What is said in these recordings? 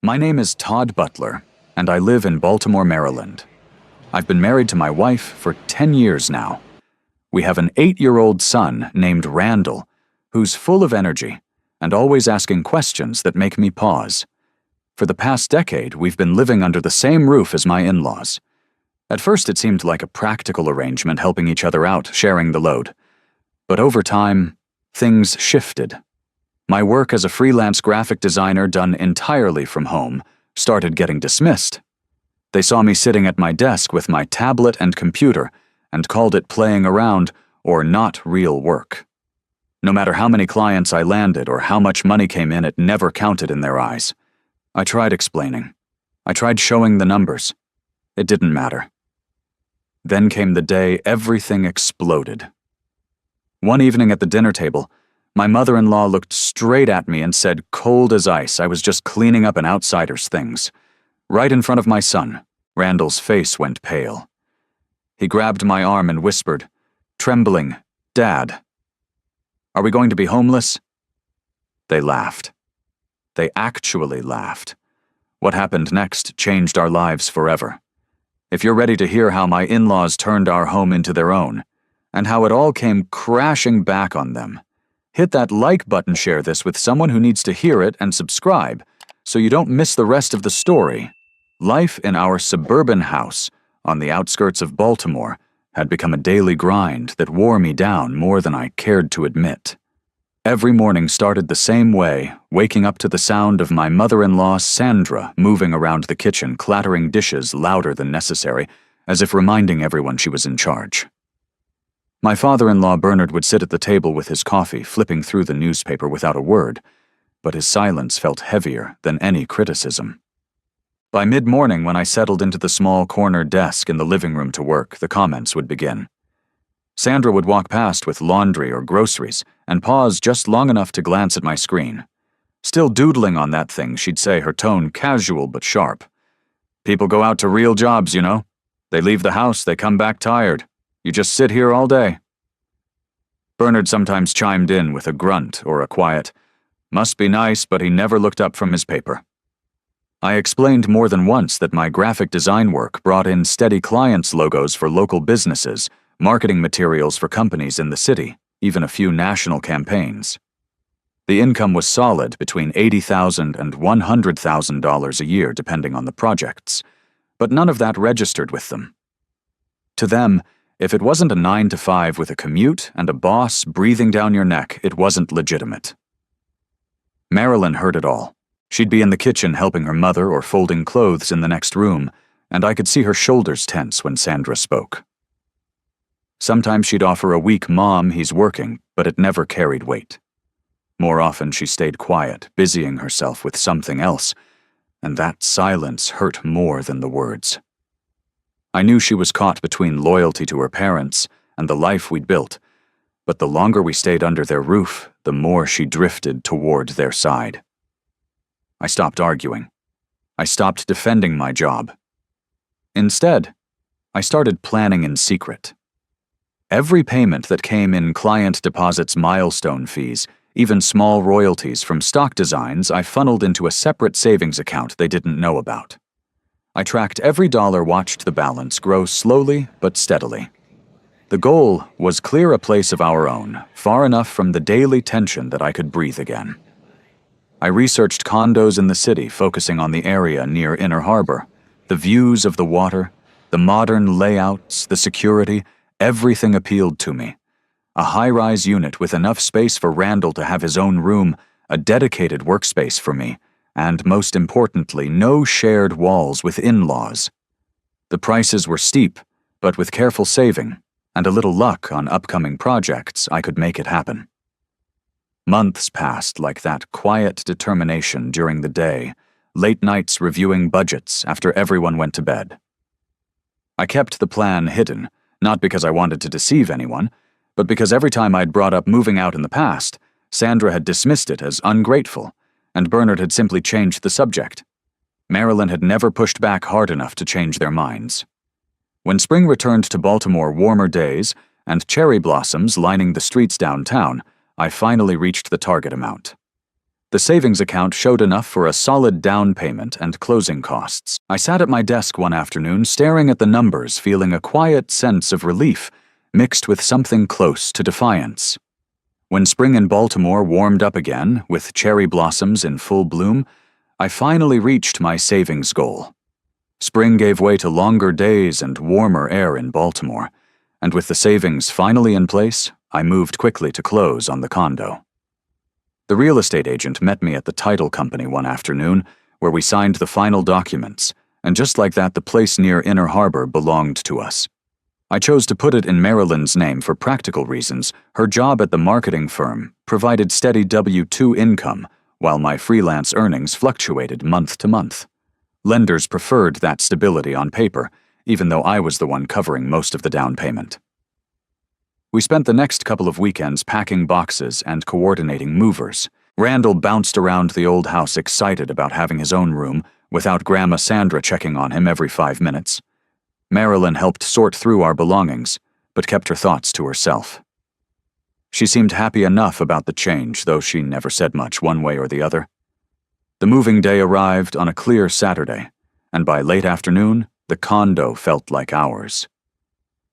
My name is Todd Butler, and I live in Baltimore, Maryland. I've been married to my wife for 10 years now. We have an 8-year-old son named Randall, who's full of energy and always asking questions that make me pause. For the past decade, we've been living under the same roof as my in-laws. At first, it seemed like a practical arrangement, helping each other out, sharing the load. But over time, things shifted. My work as a freelance graphic designer done entirely from home started getting dismissed. They saw me sitting at my desk with my tablet and computer and called it playing around or not real work. No matter how many clients I landed or how much money came in, it never counted in their eyes. I tried explaining. I tried showing the numbers. It didn't matter. Then came the day everything exploded. One evening at the dinner table, my mother-in-law looked straight at me and said, cold as ice, I was just cleaning up an outsider's things. Right in front of my son, Randall's face went pale. He grabbed my arm and whispered, trembling, "Dad, are we going to be homeless?" They laughed. They actually laughed. What happened next changed our lives forever. If you're ready to hear how my in-laws turned our home into their own, and how it all came crashing back on them, hit that like button, share this with someone who needs to hear it, and subscribe so you don't miss the rest of the story. Life in our suburban house on the outskirts of Baltimore had become a daily grind that wore me down more than I cared to admit. Every morning started the same way, waking up to the sound of my mother-in-law Sandra moving around the kitchen, clattering dishes louder than necessary, as if reminding everyone she was in charge. My father-in-law Bernard would sit at the table with his coffee, flipping through the newspaper without a word, but his silence felt heavier than any criticism. By mid-morning, when I settled into the small corner desk in the living room to work, the comments would begin. Sandra would walk past with laundry or groceries and pause just long enough to glance at my screen. Still doodling on that thing, she'd say, her tone casual but sharp. "People go out to real jobs, you know. They leave the house, they come back tired. You just sit here all day." Bernard sometimes chimed in with a grunt or a quiet, "Must be nice," but he never looked up from his paper. I explained more than once that my graphic design work brought in steady clients' logos for local businesses, marketing materials for companies in the city, even a few national campaigns. The income was solid, between $80,000 and $100,000 a year depending on the projects, but none of that registered with them. To them, if it wasn't a 9-to-5 with a commute and a boss breathing down your neck, it wasn't legitimate. Marilyn heard it all. She'd be in the kitchen helping her mother or folding clothes in the next room, and I could see her shoulders tense when Sandra spoke. Sometimes she'd offer a weak "Mom, he's working," but it never carried weight. More often she stayed quiet, busying herself with something else, and that silence hurt more than the words. I knew she was caught between loyalty to her parents and the life we'd built, but the longer we stayed under their roof, the more she drifted toward their side. I stopped arguing. I stopped defending my job. Instead, I started planning in secret. Every payment that came in, client deposits, milestone fees, even small royalties from stock designs, I funneled into a separate savings account they didn't know about. I tracked every dollar, watched the balance grow slowly but steadily. The goal was clear a place of our own, far enough from the daily tension that I could breathe again. I researched condos in the city, focusing on the area near Inner Harbor, the views of the water, the modern layouts, the security. Everything appealed to me. A high-rise unit with enough space for Randall to have his own room, a dedicated workspace for me, and most importantly, no shared walls with in-laws. The prices were steep, but with careful saving and a little luck on upcoming projects, I could make it happen. Months passed like that, quiet determination during the day, late nights reviewing budgets after everyone went to bed. I kept the plan hidden, not because I wanted to deceive anyone, but because every time I'd brought up moving out in the past, Sandra had dismissed it as ungrateful, and Bernard had simply changed the subject. Marilyn had never pushed back hard enough to change their minds. When spring returned to Baltimore, warmer days, and cherry blossoms lining the streets downtown, I finally reached the target amount. The savings account showed enough for a solid down payment and closing costs. I sat at my desk one afternoon, staring at the numbers, feeling a quiet sense of relief, mixed with something close to defiance. When spring in Baltimore warmed up again, with cherry blossoms in full bloom, I finally reached my savings goal. Spring gave way to longer days and warmer air in Baltimore, and with the savings finally in place, I moved quickly to close on the condo. The real estate agent met me at the title company one afternoon, where we signed the final documents, and just like that, the place near Inner Harbor belonged to us. I chose to put it in Marilyn's name for practical reasons. Her job at the marketing firm provided steady W-2 income, while my freelance earnings fluctuated month to month. Lenders preferred that stability on paper, even though I was the one covering most of the down payment. We spent the next couple of weekends packing boxes and coordinating movers. Randall bounced around the old house excited about having his own room, without Grandma Sandra checking on him every 5 minutes. Marilyn helped sort through our belongings, but kept her thoughts to herself. She seemed happy enough about the change, though she never said much one way or the other. The moving day arrived on a clear Saturday, and by late afternoon, the condo felt like ours.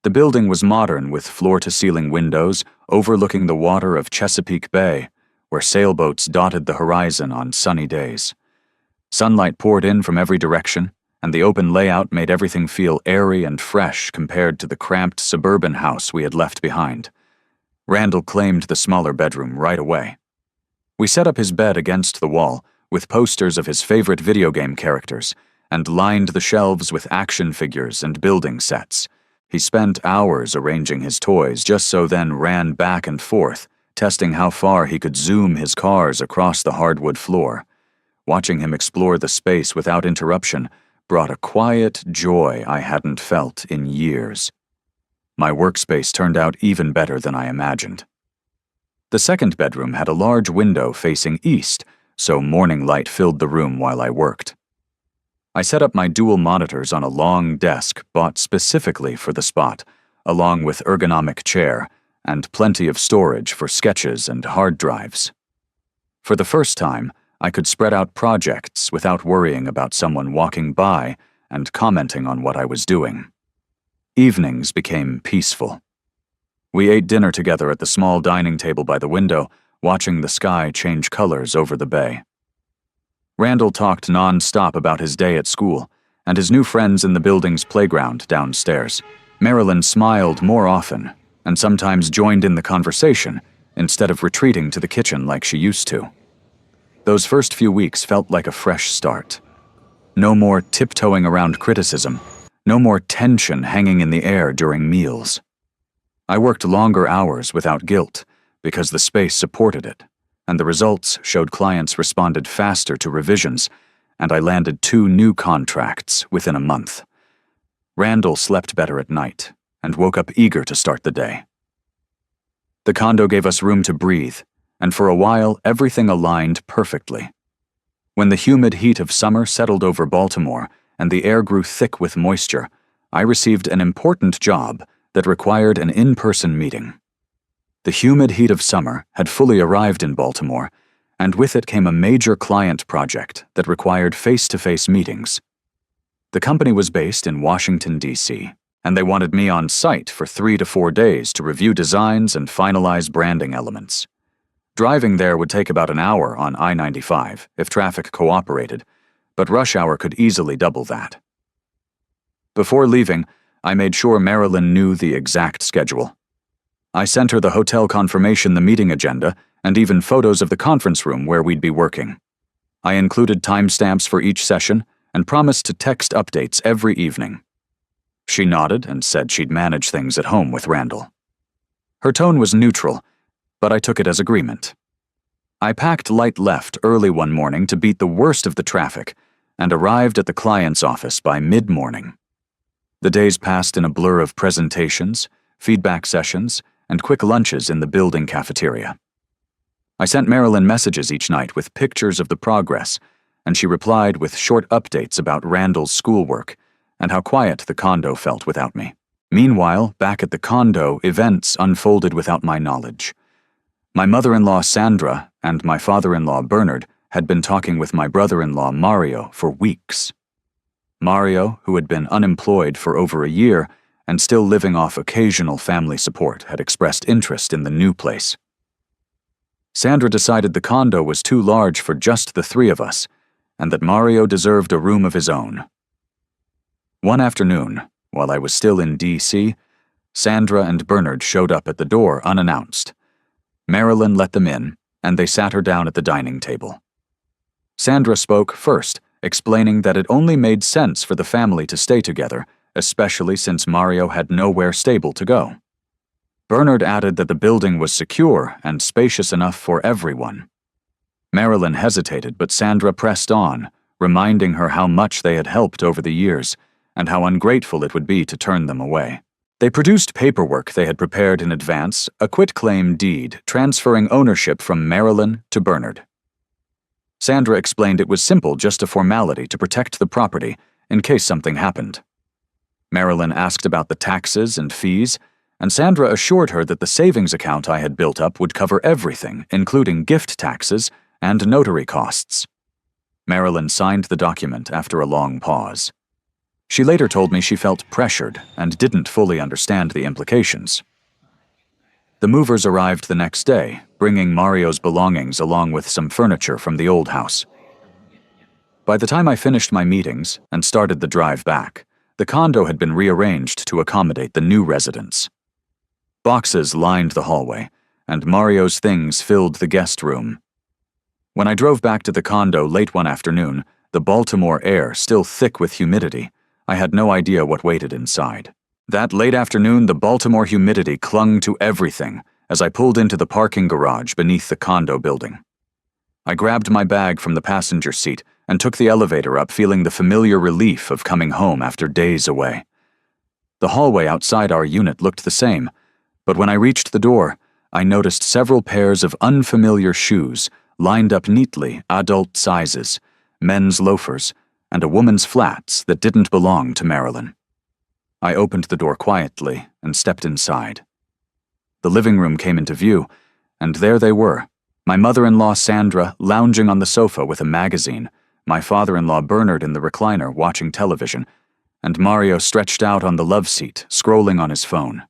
The building was modern, with floor-to-ceiling windows overlooking the water of Chesapeake Bay, where sailboats dotted the horizon on sunny days. Sunlight poured in from every direction, and the open layout made everything feel airy and fresh compared to the cramped suburban house we had left behind. Randall claimed the smaller bedroom right away. We set up his bed against the wall, with posters of his favorite video game characters, and lined the shelves with action figures and building sets. He spent hours arranging his toys, just so then ran back and forth, testing how far he could zoom his cars across the hardwood floor. Watching him explore the space without interruption brought a quiet joy I hadn't felt in years. My workspace turned out even better than I imagined. The second bedroom had a large window facing east, so morning light filled the room while I worked. I set up my dual monitors on a long desk bought specifically for the spot, along with ergonomic chair and plenty of storage for sketches and hard drives. For the first time, I could spread out projects without worrying about someone walking by and commenting on what I was doing. Evenings became peaceful. We ate dinner together at the small dining table by the window, watching the sky change colors over the bay. Randall talked non-stop about his day at school and his new friends in the building's playground downstairs. Marilyn smiled more often and sometimes joined in the conversation instead of retreating to the kitchen like she used to. Those first few weeks felt like a fresh start. No more tiptoeing around criticism, no more tension hanging in the air during meals. I worked longer hours without guilt because the space supported it, and the results showed clients responded faster to revisions, and I landed 2 new contracts within a month. Randall slept better at night and woke up eager to start the day. The condo gave us room to breathe, and for a while everything aligned perfectly. When the humid heat of summer settled over Baltimore and the air grew thick with moisture, I received an important job that required an in-person meeting. The humid heat of summer had fully arrived in Baltimore, and with it came a major client project that required face-to-face meetings. The company was based in Washington, D.C., and they wanted me on site for 3 to 4 days to review designs and finalize branding elements. Driving there would take about an hour on I-95 if traffic cooperated, but rush hour could easily double that. Before leaving, I made sure Marilyn knew the exact schedule. I sent her the hotel confirmation, the meeting agenda, and even photos of the conference room where we'd be working. I included timestamps for each session and promised to text updates every evening. She nodded and said she'd manage things at home with Randall. Her tone was neutral, but I took it as agreement. I packed light left early one morning to beat the worst of the traffic and arrived at the client's office by mid-morning. The days passed in a blur of presentations, feedback sessions, and quick lunches in the building cafeteria. I sent Marilyn messages each night with pictures of the progress, and she replied with short updates about Randall's schoolwork and how quiet the condo felt without me. Meanwhile, back at the condo, events unfolded without my knowledge. My mother-in-law, Sandra, and my father-in-law Bernard had been talking with my brother-in-law Mario for weeks. Mario, who had been unemployed for over a year and still living off occasional family support, had expressed interest in the new place. Sandra decided the condo was too large for just the three of us, and that Mario deserved a room of his own. One afternoon, while I was still in D.C., Sandra and Bernard showed up at the door unannounced. Marilyn let them in, and they sat her down at the dining table. Sandra spoke first, explaining that it only made sense for the family to stay together, especially since Mario had nowhere stable to go. Bernard added that the building was secure and spacious enough for everyone. Marilyn hesitated, but Sandra pressed on, reminding her how much they had helped over the years, and how ungrateful it would be to turn them away. They produced paperwork they had prepared in advance, a quitclaim deed transferring ownership from Marilyn to Bernard. Sandra explained it was simple, just a formality to protect the property in case something happened. Marilyn asked about the taxes and fees, and Sandra assured her that the savings account I had built up would cover everything, including gift taxes and notary costs. Marilyn signed the document after a long pause. She later told me she felt pressured and didn't fully understand the implications. The movers arrived the next day, bringing Mario's belongings along with some furniture from the old house. By the time I finished my meetings and started the drive back, the condo had been rearranged to accommodate the new residents. Boxes lined the hallway, and Mario's things filled the guest room. When I drove back to the condo late one afternoon, the Baltimore air still thick with humidity, I had no idea what waited inside. That late afternoon, the Baltimore humidity clung to everything as I pulled into the parking garage beneath the condo building. I grabbed my bag from the passenger seat and took the elevator up, feeling the familiar relief of coming home after days away. The hallway outside our unit looked the same, but when I reached the door, I noticed several pairs of unfamiliar shoes lined up neatly, adult sizes, men's loafers, and a woman's flats that didn't belong to Marilyn. I opened the door quietly and stepped inside. The living room came into view, and there they were, my mother-in-law Sandra lounging on the sofa with a magazine, my father-in-law Bernard in the recliner watching television, and Mario stretched out on the love seat, scrolling on his phone.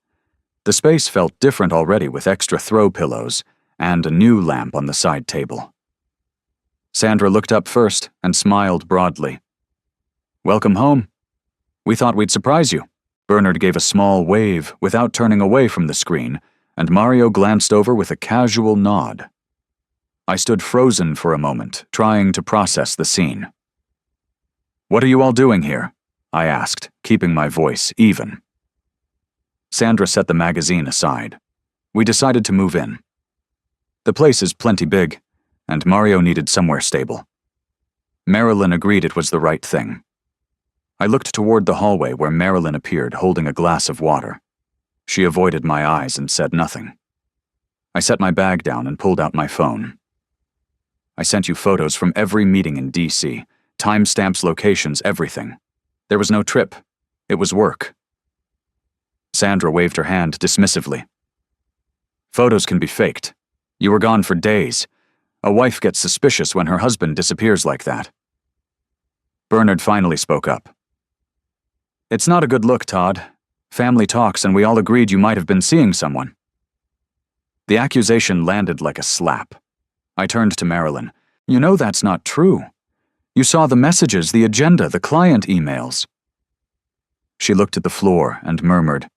The space felt different already with extra throw pillows and a new lamp on the side table. Sandra looked up first and smiled broadly. "Welcome home. We thought we'd surprise you." Bernard gave a small wave without turning away from the screen, and Mario glanced over with a casual nod. I stood frozen for a moment, trying to process the scene. "What are you all doing here?" I asked, keeping my voice even. Sandra set the magazine aside. We decided to move in. The place is plenty big, and Mario needed somewhere stable. Marilyn agreed it was the right thing. I looked toward the hallway where Marilyn appeared holding a glass of water. She avoided my eyes and said nothing. I set my bag down and pulled out my phone. "I sent you photos from every meeting in D.C., timestamps, locations, everything. There was no trip. It was work." Sandra waved her hand dismissively. "Photos can be faked. You were gone for days. A wife gets suspicious when her husband disappears like that." Bernard finally spoke up. "It's not a good look, Todd. Family talks, and we all agreed you might have been seeing someone." The accusation landed like a slap. I turned to Marilyn. "You know that's not true. You saw the messages, the agenda, the client emails." She looked at the floor and murmured,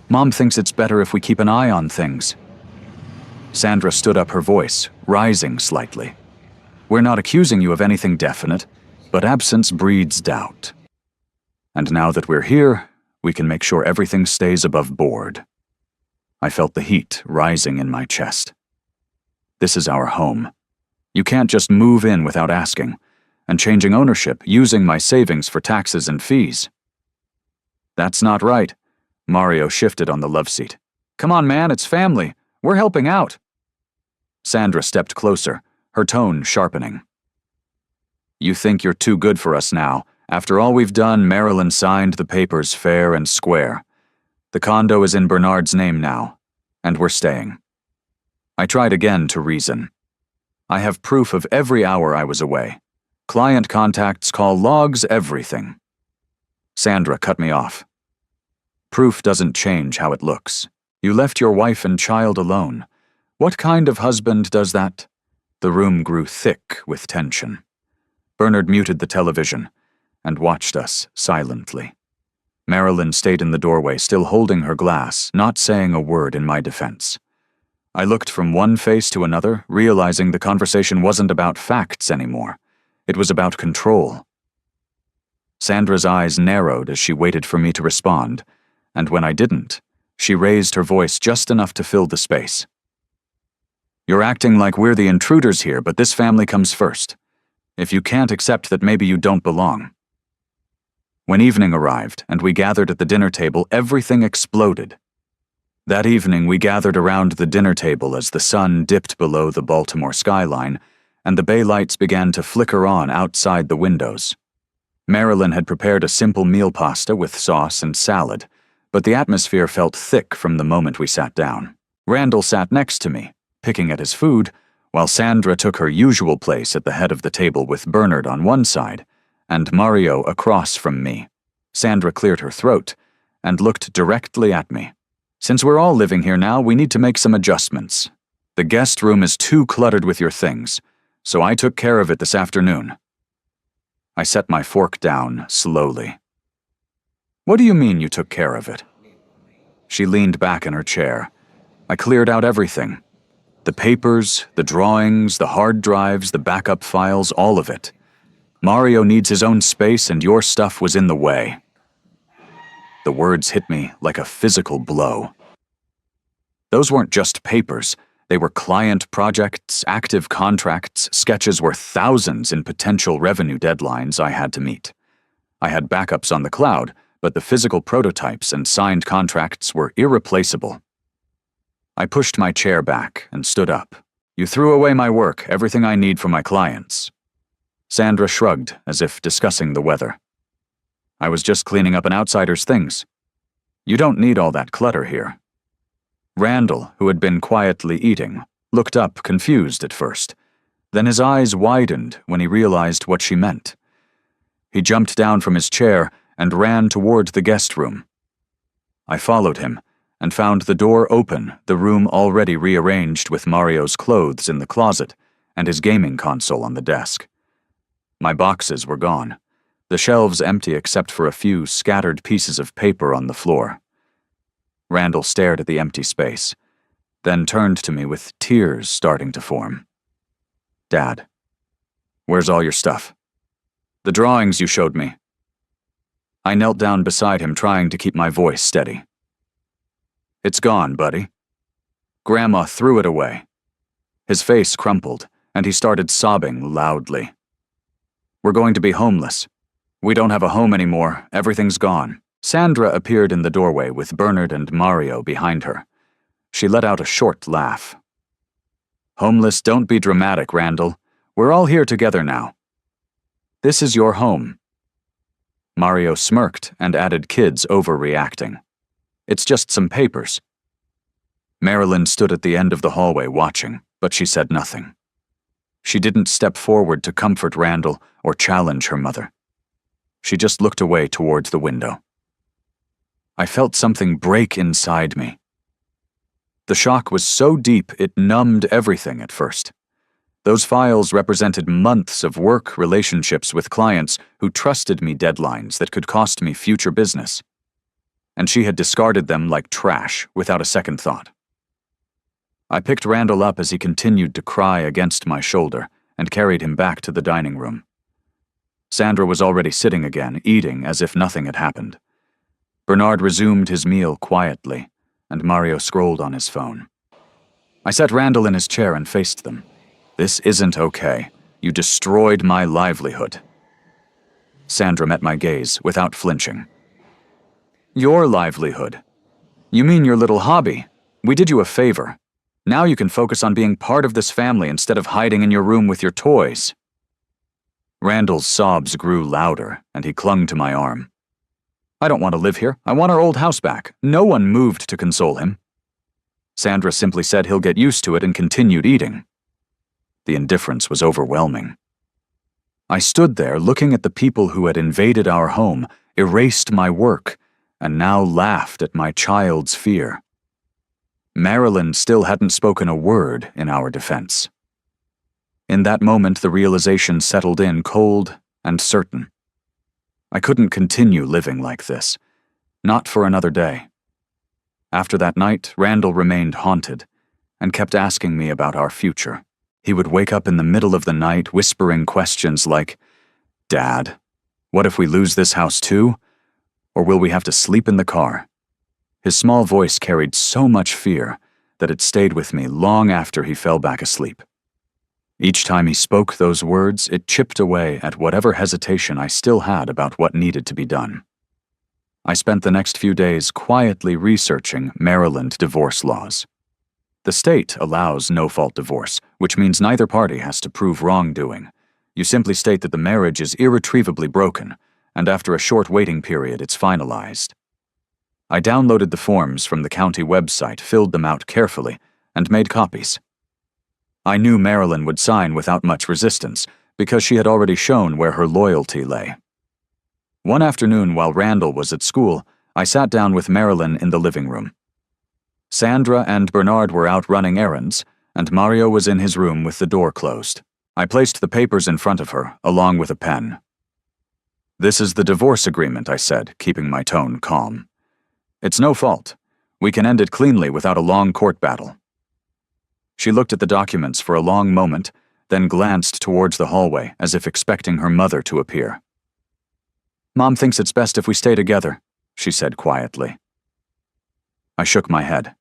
"Mom thinks it's better if we keep an eye on things." Sandra stood up, her voice rising slightly. "We're not accusing you of anything definite, but absence breeds doubt. And now that we're here, we can make sure everything stays above board." I felt the heat rising in my chest. This is our home. You can't just move in without asking, and changing ownership, using my savings for taxes and fees. "That's not right." Mario shifted on the love seat. "Come on, man, it's family. We're helping out." Sandra stepped closer, her tone sharpening. "You think you're too good for us now. After all we've done, Marilyn signed the papers fair and square. The condo is in Bernard's name now, and we're staying." I tried again to reason. I have proof of every hour I was away. Client contacts, call logs, everything. Sandra cut me off. Proof doesn't change how it looks. You left your wife and child alone. What kind of husband does that? The room grew thick with tension. Bernard muted the television and watched us silently. Marilyn stayed in the doorway, still holding her glass, not saying a word in my defense. I looked from one face to another, realizing the conversation wasn't about facts anymore. It was about control. Sandra's eyes narrowed as she waited for me to respond, and when I didn't, she raised her voice just enough to fill the space. You're acting like we're the intruders here, but this family comes first. If you can't accept that, maybe you don't belong. When evening arrived and we gathered at the dinner table, everything exploded. That evening we gathered around the dinner table as the sun dipped below the Baltimore skyline and the bay lights began to flicker on outside the windows. Marilyn had prepared a simple meal pasta with sauce and salad, but the atmosphere felt thick from the moment we sat down. Randall sat next to me, picking at his food, while Sandra took her usual place at the head of the table with Bernard on one side and Mario across from me. Sandra cleared her throat and looked directly at me. Since we're all living here now, we need to make some adjustments. The guest room is too cluttered with your things, so I took care of it this afternoon. I set my fork down slowly. What do you mean you took care of it? She leaned back in her chair. I cleared out everything. The papers, the drawings, the hard drives, the backup files, all of it. Mario needs his own space and your stuff was in the way. The words hit me like a physical blow. Those weren't just papers. They were client projects, active contracts, sketches worth thousands in potential revenue deadlines I had to meet. I had backups on the cloud, but the physical prototypes and signed contracts were irreplaceable. I pushed my chair back and stood up. You threw away my work, everything I need for my clients. Sandra shrugged as if discussing the weather. I was just cleaning up an outsider's things. You don't need all that clutter here. Randall, who had been quietly eating, looked up confused at first. Then his eyes widened when he realized what she meant. He jumped down from his chair and ran toward the guest room. I followed him and found the door open, the room already rearranged with Mario's clothes in the closet and his gaming console on the desk. My boxes were gone, the shelves empty except for a few scattered pieces of paper on the floor. Randall stared at the empty space, then turned to me with tears starting to form. Dad, where's all your stuff? The drawings you showed me. I knelt down beside him, trying to keep my voice steady. It's gone, buddy. Grandma threw it away. His face crumpled, and he started sobbing loudly. We're going to be homeless. We don't have a home anymore. Everything's gone. Sandra appeared in the doorway with Bernard and Mario behind her. She let out a short laugh. Homeless, don't be dramatic, Randall. We're all here together now. This is your home. Mario smirked and added, kids overreacting. It's just some papers. Marilyn stood at the end of the hallway watching, but she said nothing. She didn't step forward to comfort Randall or challenge her mother. She just looked away towards the window. I felt something break inside me. The shock was so deep it numbed everything at first. Those files represented months of work relationships with clients who trusted me deadlines that could cost me future business. And she had discarded them like trash without a second thought. I picked Randall up as he continued to cry against my shoulder and carried him back to the dining room. Sandra was already sitting again, eating as if nothing had happened. Bernard resumed his meal quietly, and Mario scrolled on his phone. I set Randall in his chair and faced them. This isn't okay. You destroyed my livelihood. Sandra met my gaze without flinching. Your livelihood? You mean your little hobby? We did you a favor. Now you can focus on being part of this family instead of hiding in your room with your toys. Randall's sobs grew louder, and he clung to my arm. I don't want to live here. I want our old house back. No one moved to console him. Sandra simply said he'll get used to it and continued eating. The indifference was overwhelming. I stood there looking at the people who had invaded our home, erased my work, and now laughed at my child's fear. Marilyn still hadn't spoken a word in our defense. In that moment, the realization settled in cold and certain. I couldn't continue living like this, not for another day. After that night, Randall remained haunted and kept asking me about our future. He would wake up in the middle of the night whispering questions like, "Dad, what if we lose this house too? Or will we have to sleep in the car?" His small voice carried so much fear that it stayed with me long after he fell back asleep. Each time he spoke those words, it chipped away at whatever hesitation I still had about what needed to be done. I spent the next few days quietly researching Maryland divorce laws. The state allows no-fault divorce, which means neither party has to prove wrongdoing. You simply state that the marriage is irretrievably broken, and after a short waiting period, it's finalized. I downloaded the forms from the county website, filled them out carefully, and made copies. I knew Marilyn would sign without much resistance, because she had already shown where her loyalty lay. One afternoon while Randall was at school, I sat down with Marilyn in the living room. Sandra and Bernard were out running errands, and Mario was in his room with the door closed. I placed the papers in front of her, along with a pen. "This is the divorce agreement," I said, keeping my tone calm. "It's no fault. We can end it cleanly without a long court battle." She looked at the documents for a long moment, then glanced towards the hallway as if expecting her mother to appear. "Mom thinks it's best if we stay together," she said quietly. I shook my head.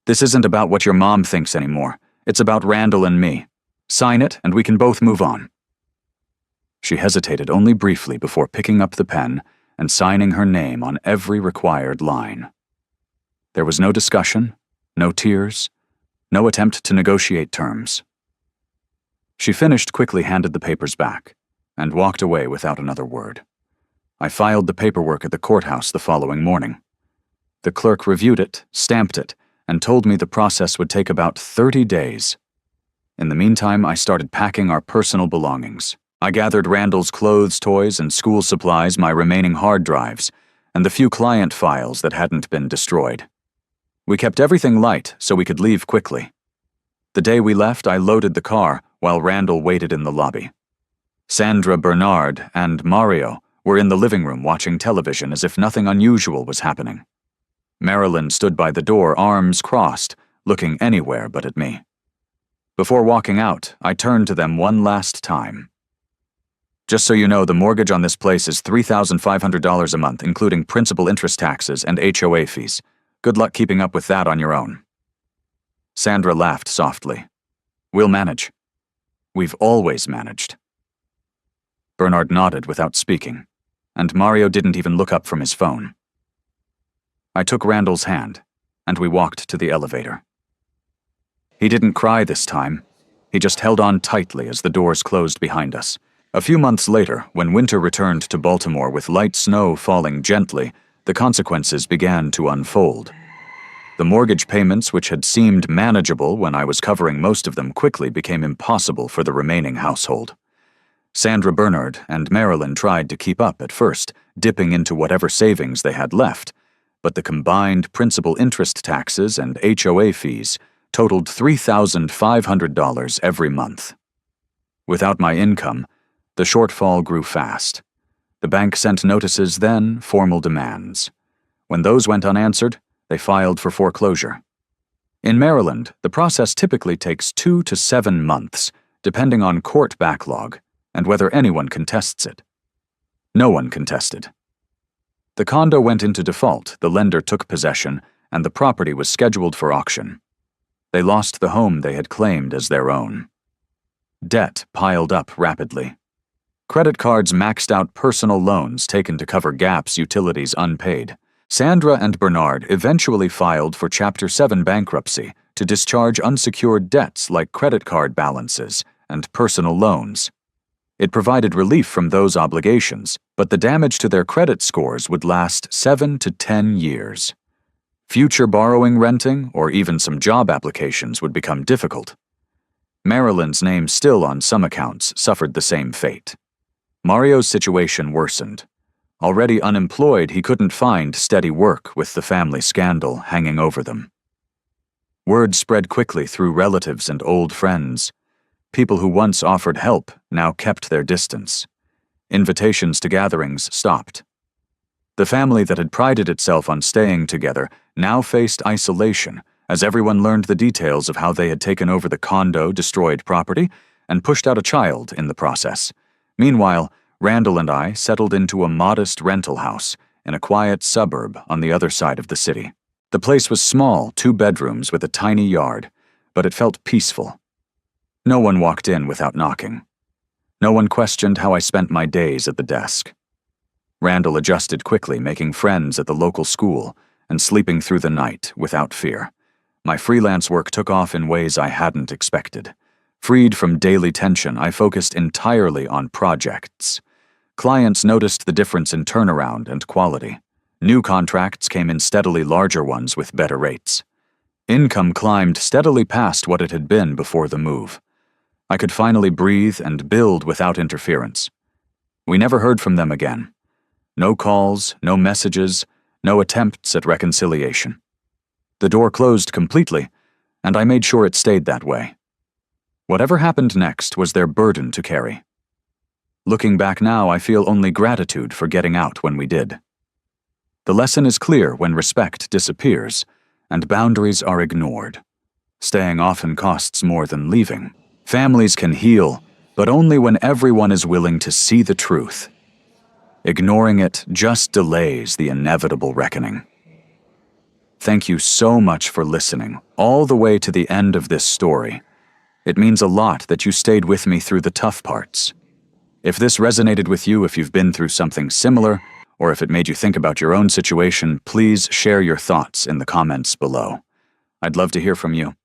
"This isn't about what your mom thinks anymore. It's about Randall and me. Sign it, and we can both move on." She hesitated only briefly before picking up the pen and signing her name on every required line. There was no discussion, no tears, no attempt to negotiate terms. She finished, quickly handed the papers back, and walked away without another word. I filed the paperwork at the courthouse the following morning. The clerk reviewed it, stamped it, and told me the process would take about 30 days. In the meantime, I started packing our personal belongings. I gathered Randall's clothes, toys, and school supplies, my remaining hard drives, and the few client files that hadn't been destroyed. We kept everything light so we could leave quickly. The day we left, I loaded the car while Randall waited in the lobby. Sandra, Bernard, and Mario were in the living room watching television as if nothing unusual was happening. Marilyn stood by the door, arms crossed, looking anywhere but at me. Before walking out, I turned to them one last time. "Just so you know, the mortgage on this place is $3,500 a month, including principal interest taxes and HOA fees. Good luck keeping up with that on your own." Sandra laughed softly. "We'll manage. We've always managed." Bernard nodded without speaking, and Mario didn't even look up from his phone. I took Randall's hand, and we walked to the elevator. He didn't cry this time. He just held on tightly as the doors closed behind us. A few months later, when winter returned to Baltimore with light snow falling gently, the consequences began to unfold. The mortgage payments, which had seemed manageable when I was covering most of them, quickly became impossible for the remaining household. Sandra, Bernard, and Marilyn tried to keep up at first, dipping into whatever savings they had left, but the combined principal interest taxes and HOA fees totaled $3,500 every month. Without my income, the shortfall grew fast. The bank sent notices, then formal demands. When those went unanswered, they filed for foreclosure. In Maryland, the process typically takes 2 to 7 months, depending on court backlog and whether anyone contests it. No one contested. The condo went into default, the lender took possession, and the property was scheduled for auction. They lost the home they had claimed as their own. Debt piled up rapidly. Credit cards maxed out personal loans taken to cover gaps, utilities unpaid. Sandra and Bernard eventually filed for Chapter 7 bankruptcy to discharge unsecured debts like credit card balances and personal loans. It provided relief from those obligations, but the damage to their credit scores would last 7 to 10 years. Future borrowing, renting, or even some job applications would become difficult. Marilyn's name still on some accounts suffered the same fate. Mario's situation worsened. Already unemployed, he couldn't find steady work with the family scandal hanging over them. Word spread quickly through relatives and old friends. People who once offered help now kept their distance. Invitations to gatherings stopped. The family that had prided itself on staying together now faced isolation as everyone learned the details of how they had taken over the condo, destroyed property, and pushed out a child in the process. Meanwhile, Randall and I settled into a modest rental house in a quiet suburb on the other side of the city. The place was small, 2 bedrooms with a tiny yard, but it felt peaceful. No one walked in without knocking. No one questioned how I spent my days at the desk. Randall adjusted quickly, making friends at the local school and sleeping through the night without fear. My freelance work took off in ways I hadn't expected. Freed from daily tension, I focused entirely on projects. Clients noticed the difference in turnaround and quality. New contracts came in steadily larger ones with better rates. Income climbed steadily past what it had been before the move. I could finally breathe and build without interference. We never heard from them again. No calls, no messages, no attempts at reconciliation. The door closed completely, and I made sure it stayed that way. Whatever happened next was their burden to carry. Looking back now, I feel only gratitude for getting out when we did. The lesson is clear when respect disappears and boundaries are ignored. Staying often costs more than leaving. Families can heal, but only when everyone is willing to see the truth. Ignoring it just delays the inevitable reckoning. Thank you so much for listening, all the way to the end of this story. It means a lot that you stayed with me through the tough parts. If this resonated with you, if you've been through something similar, or if it made you think about your own situation, please share your thoughts in the comments below. I'd love to hear from you.